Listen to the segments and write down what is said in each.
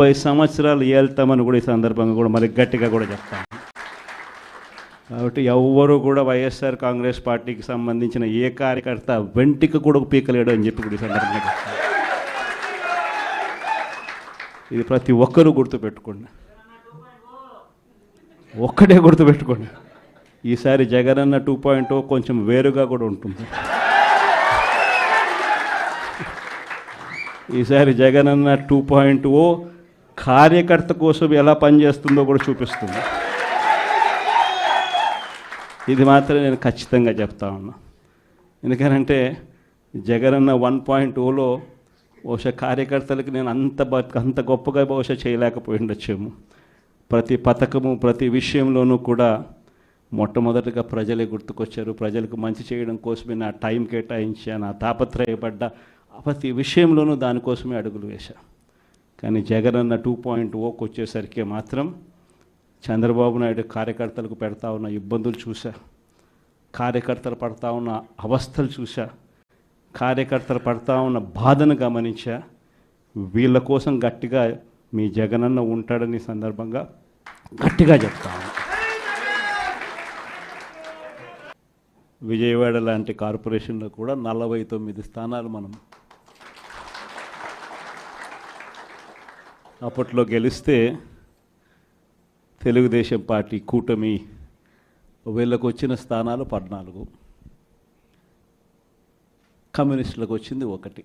50 సంవత్సరాలు ఏళ్తామని కూడా ఈ సందర్భంగా కూడా మరి గట్టిగా కూడా చెప్తాను. కాబట్టి ఎవరు కూడా వైఎస్ఆర్ కాంగ్రెస్ పార్టీకి సంబంధించిన ఏ కార్యకర్త వెంటికి కూడా పీకలేడు అని చెప్పి కూడా ఈ సందర్భంగా చెప్తాను. ఇది ప్రతి ఒక్కరూ గుర్తుపెట్టుకోండి, ఒక్కటే గుర్తుపెట్టుకోండి. ఈసారి జగనన్న 2.0 కొంచెం వేరుగా కూడా ఉంటుంది. ఈసారి జగనన్న 2.0 కార్యకర్త కోసం ఎలా పనిచేస్తుందో కూడా చూపిస్తుంది. ఇది మాత్రం నేను ఖచ్చితంగా చెప్తా ఉన్నా. ఎందుకనంటే జగనన్న 1.0లో బహుశా కార్యకర్తలకు నేను అంత గొప్పగా బహుశా చేయలేకపోయి ఉండొచ్చేమో. ప్రతి పథకము ప్రతి విషయంలోనూ కూడా మొట్టమొదటిగా ప్రజలే గుర్తుకొచ్చారు. ప్రజలకు మంచి చేయడం కోసమే నా టైం కేటాయించా, నా తాపత్రయపడ్డ ప్రతి విషయంలోనూ దానికోసమే అడుగులు వేశా. కానీ జగనన్న 2.0కి వచ్చేసరికి మాత్రం చంద్రబాబు నాయుడు కార్యకర్తలకు పెడతా ఉన్న ఇబ్బందులు చూసా, కార్యకర్తలు పడతా ఉన్న అవస్థలు చూసా, కార్యకర్తలు పడతా ఉన్న బాధను గమనించా. వీళ్ళ కోసం గట్టిగా మీ జగనన్న ఉంటాడని సందర్భంగా గట్టిగా చెప్తాను. విజయవాడ లాంటి కార్పొరేషన్లో కూడా 49 స్థానాలు మనం అప్పట్లో గెలిస్తే తెలుగుదేశం పార్టీ కూటమి వీళ్ళకు వచ్చిన స్థానాలు 14, కమ్యూనిస్టులకు వచ్చింది 1.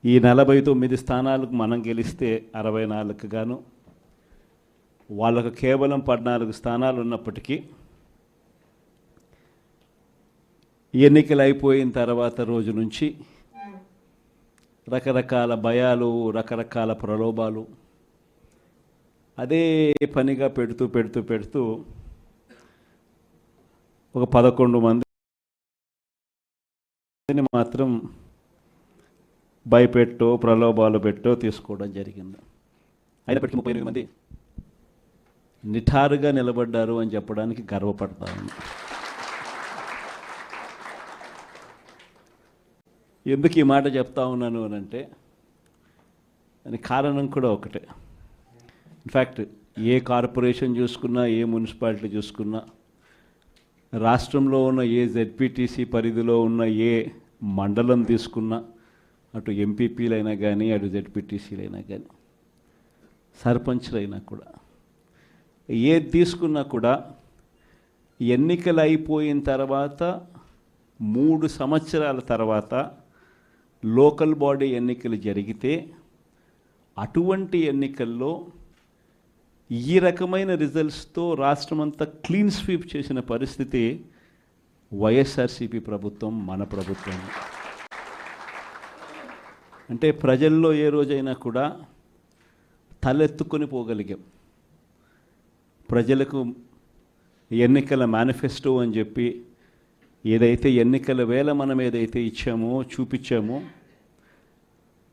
ఈ 49 స్థానాలకు మనం గెలిస్తే 64కు గాను వాళ్ళకు కేవలం 14 స్థానాలు ఉన్నప్పటికీ ఎన్నికలు అయిపోయిన తర్వాత రోజు నుంచి రకరకాల భయాలు, రకరకాల ప్రలోభాలు అదే పనిగా పెడుతూ ఒక 11 మందిని మాత్రం భయపెట్టో ప్రలోభాలు పెట్టో తీసుకోవడం జరిగింది. అయినప్పటికీ 38 మంది నిఠారుగా నిలబడ్డారు అని చెప్పడానికి గర్వపడతాను. ఎందుకు ఈ మాట చెప్తా ఉన్నాను అని అంటే దానికి కారణం కూడా ఒకటే. ఇన్ఫ్యాక్ట్ ఏ కార్పొరేషన్ చూసుకున్నా, ఏ మున్సిపాలిటీ చూసుకున్నా, రాష్ట్రంలో ఉన్న ఏ జెడ్పీటీసీ పరిధిలో ఉన్న ఏ మండలం తీసుకున్నా, అటు ఎంపీపీలైనా కానీ అటు జెడ్పీటీసీలైనా కానీ సర్పంచ్లైనా కూడా ఏది తీసుకున్నా కూడా ఎన్నికలు అయిపోయిన తర్వాత 3 సంవత్సరాల తర్వాత లోకల్ బాడీ ఎన్నికలు జరిగితే అటువంటి ఎన్నికల్లో ఈ రకమైన రిజల్ట్స్తో రాష్ట్రమంతా క్లీన్ స్వీప్ చేసిన పరిస్థితి వైఎస్ఆర్సీపీ ప్రభుత్వం, మన ప్రభుత్వం. అంటే ప్రజల్లో ఏ రోజైనా కూడా తలెత్తుకొని పోగలిగాం. ప్రజలకు ఎన్నికల మేనిఫెస్టో అని చెప్పి ఏదైతే ఎన్నికల వేళ మనం ఏదైతే ఇచ్చామో, చూపించామో,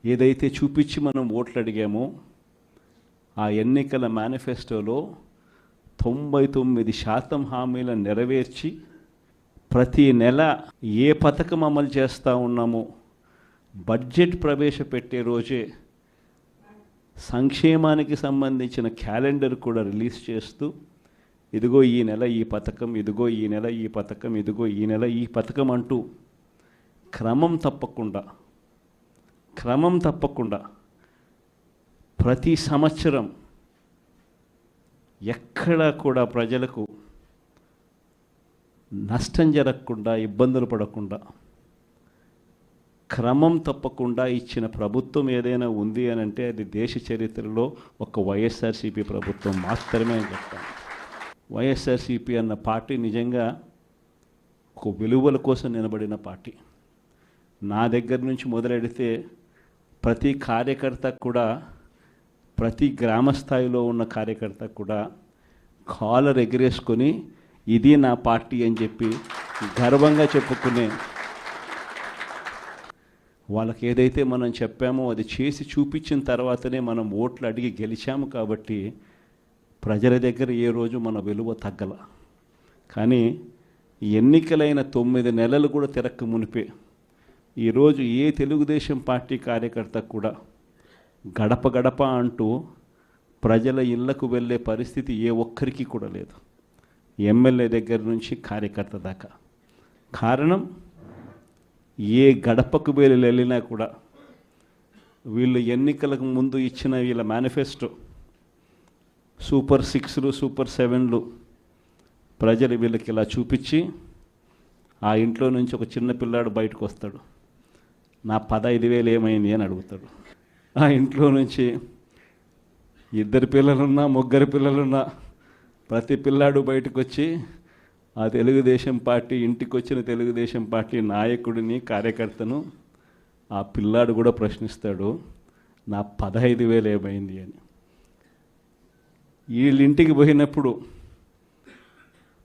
ఏదైతే చూపించి మనం ఓట్లు అడిగామో, ఆ ఎన్నికల మేనిఫెస్టోలో 99% హామీలను నెరవేర్చి ప్రతి నెల ఏ పథకం అమలు చేస్తూ ఉన్నామో బడ్జెట్ ప్రవేశపెట్టే రోజే సంక్షేమానికి సంబంధించిన క్యాలెండర్ కూడా రిలీజ్ చేస్తూ ఇదిగో ఈ నెల ఈ పథకం, ఇదిగో ఈ నెల ఈ పథకం, ఇదిగో ఈ నెల ఈ పథకం అంటూ క్రమం తప్పకుండా ప్రతి సంవత్సరం ఎక్కడా కూడా ప్రజలకు నష్టం జరగకుండా, ఇబ్బందులు పడకుండా క్రమం తప్పకుండా ఇచ్చిన ప్రభుత్వం ఏదైనా ఉంది అని అంటే అది దేశ చరిత్రలో ఒక వైఎస్ఆర్సీపీ ప్రభుత్వం మాత్రమే అని చెప్తాను. వైఎస్ఆర్సీపీ అన్న పార్టీ నిజంగా ఒక విలువల కోసం నిలబడిన పార్టీ. నా దగ్గర నుంచి మొదలెడితే ప్రతి కార్యకర్త కూడా, ప్రతి గ్రామ స్థాయిలో ఉన్న కార్యకర్త కూడా కాలర్ ఎగిరేసుకొని ఇది నా పార్టీ అని చెప్పి గర్వంగా చెప్పుకునే వాళ్ళకి ఏదైతే మనం చెప్పామో అది చేసి చూపించిన తర్వాతనే మనం ఓట్లు అడిగి గెలిచాము. కాబట్టి ప్రజల దగ్గర ఏ రోజు మన విలువ తగ్గల. కానీ ఎన్నికలైన 9 నెలలు కూడా తిరక్క మునిపే ఈరోజు ఏ తెలుగుదేశం పార్టీ కార్యకర్త కూడా గడప గడప అంటూ ప్రజల ఇళ్లకు వెళ్ళే పరిస్థితి ఏ ఒక్కరికి కూడా లేదు, ఎమ్మెల్యే దగ్గర నుంచి కార్యకర్త దాకా. కారణం, ఏ గడపకు వెళ్ళినా కూడా వీళ్ళు ఎన్నికలకు ముందు ఇచ్చిన వీళ్ళ మేనిఫెస్టో సూపర్ 6లు సూపర్ 7లు ప్రజలు వీళ్ళకి ఇలా చూపించి ఆ ఇంట్లో నుంచి ఒక చిన్న పిల్లాడు బయటకు వస్తాడు, నా 15,000 ఏమైంది అని అడుగుతాడు. ఆ ఇంట్లో నుంచి 2 పిల్లలున్నా 3 పిల్లలున్నా ప్రతి పిల్లాడు బయటకు వచ్చి ఆ తెలుగుదేశం పార్టీ ఇంటికి వచ్చిన తెలుగుదేశం పార్టీ నాయకుడిని కార్యకర్తను ఆ పిల్లాడు కూడా ప్రశ్నిస్తాడు, నా 15,000 ఏమైంది అని. వీళ్ళింటికి పోయినప్పుడు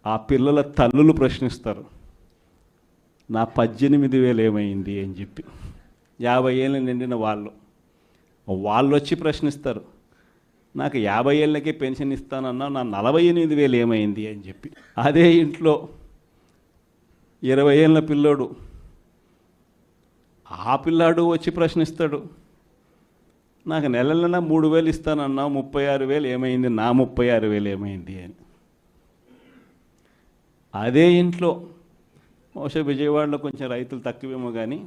ఆ పిల్లల తల్లులు ప్రశ్నిస్తారు, నా 18,000 ఏమైంది అని చెప్పి. 50 ఏళ్ళు నిండిన వాళ్ళు వచ్చి ప్రశ్నిస్తారు, నాకు 50 ఏళ్ళకే పెన్షన్ ఇస్తానన్నా నా 48,000 ఏమైంది అని చెప్పి. అదే ఇంట్లో 20 ఏళ్ళ పిల్లోడు, ఆ పిల్లాడు వచ్చి ప్రశ్నిస్తాడు, నాకు నెలలన్నా 3,000 ఇస్తానన్నా 36,000 ఏమైంది, నా 36,000 ఏమైంది అని. అదే ఇంట్లో బహుశా విజయవాడలో కొంచెం రైతులు తక్కువేమో కానీ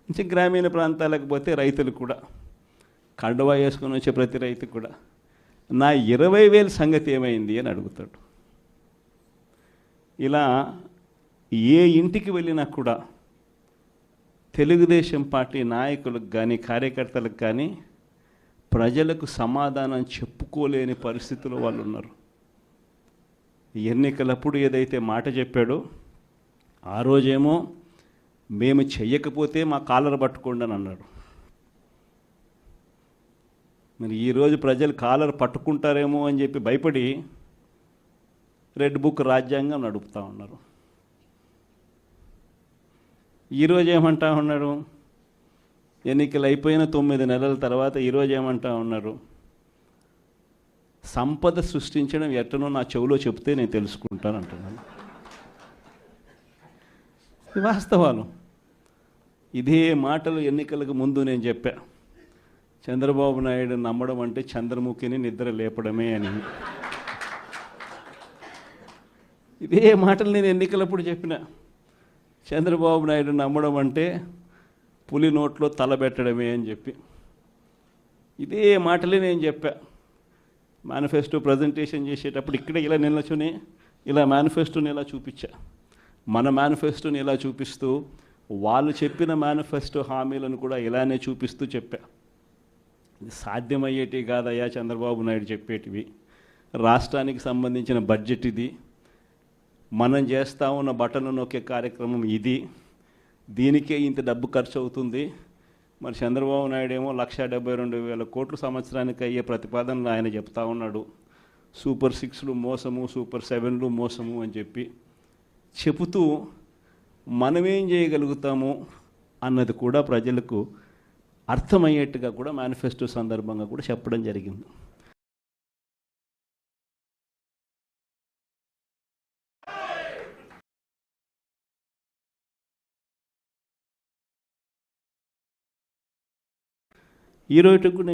కొంచెం గ్రామీణ ప్రాంతాలకు పోతే రైతులు కూడా కండువా వేసుకొని వచ్చే ప్రతి రైతు కూడా నా 20,000 సంగతి ఏమైంది అని అడుగుతాడు. ఇలా ఏ ఇంటికి వెళ్ళినా కూడా తెలుగుదేశం పార్టీ నాయకులకు కానీ కార్యకర్తలకు కానీ ప్రజలకు సమాధానం చెప్పుకోలేని పరిస్థితుల్లో వాళ్ళు ఉన్నారు. ఎన్నికలప్పుడు ఏదైతే మాట చెప్పాడో ఆ రోజేమో మేము చెయ్యకపోతే మా కాలర్ పట్టుకోండి అని అన్నాడు. మరి ఈరోజు ప్రజలు కాలర్ పట్టుకుంటారేమో అని చెప్పి భయపడి రెడ్ బుక్ రాజ్యాంగం నడుపుతూ ఉన్నారు. ఈరోజు ఏమంటా ఉన్నారు, ఎన్నికలు అయిపోయిన 9 నెలల తర్వాత ఈరోజు ఏమంటా ఉన్నారు, సంపద సృష్టించడం ఎట్టనో నా చెవిలో చెప్తే నేను తెలుసుకుంటాను అంటున్నాను. ఇది వాస్తవాలు. ఇదే మాటలు ఎన్నికలకు ముందు నేను చెప్పా, చంద్రబాబు నాయుడు నమ్మడం అంటే చంద్రముఖిని నిద్ర లేపడమే అని. ఇదే మాటలు నేను ఎన్నికలప్పుడు చెప్పిన, చంద్రబాబు నాయుడు నమ్మడం అంటే పులి నోట్లో తలబెట్టడమే అని చెప్పి. ఇదే మాటలే నేను చెప్పా. మేనిఫెస్టో ప్రజెంటేషన్ చేసేటప్పుడు ఇక్కడ ఇలా నిలచుని ఇలా మేనిఫెస్టోని ఇలా చూపించా. మన మేనిఫెస్టోని ఇలా చూపిస్తూ వాళ్ళు చెప్పిన మేనిఫెస్టో హామీలను కూడా ఇలానే చూపిస్తూ చెప్పా. ఇది సాధ్యమయ్యేటివి కాదయ్యా చంద్రబాబు నాయుడు చెప్పేటివి. రాష్ట్రానికి సంబంధించిన బడ్జెట్ ఇది, మనం చేస్తూ ఉన్న బటన్ నొక్కే కార్యక్రమం ఇది, దీనికే ఇంత డబ్బు ఖర్చు అవుతుంది. మరి చంద్రబాబు నాయుడు ఏమో 1,72,000 కోట్లు సంవత్సరానికి అయ్యే ప్రతిపాదనలు ఆయన చెప్తా ఉన్నాడు. సూపర్ 6లు మోసము, సూపర్ 7లు మోసము అని చెప్పి చెబుతూ మనమేం చేయగలుగుతాము అన్నది కూడా ప్రజలకు అర్థమయ్యేట్టుగా కూడా మేనిఫెస్టో సందర్భంగా కూడా చెప్పడం జరిగింది. ఈ రోజుకు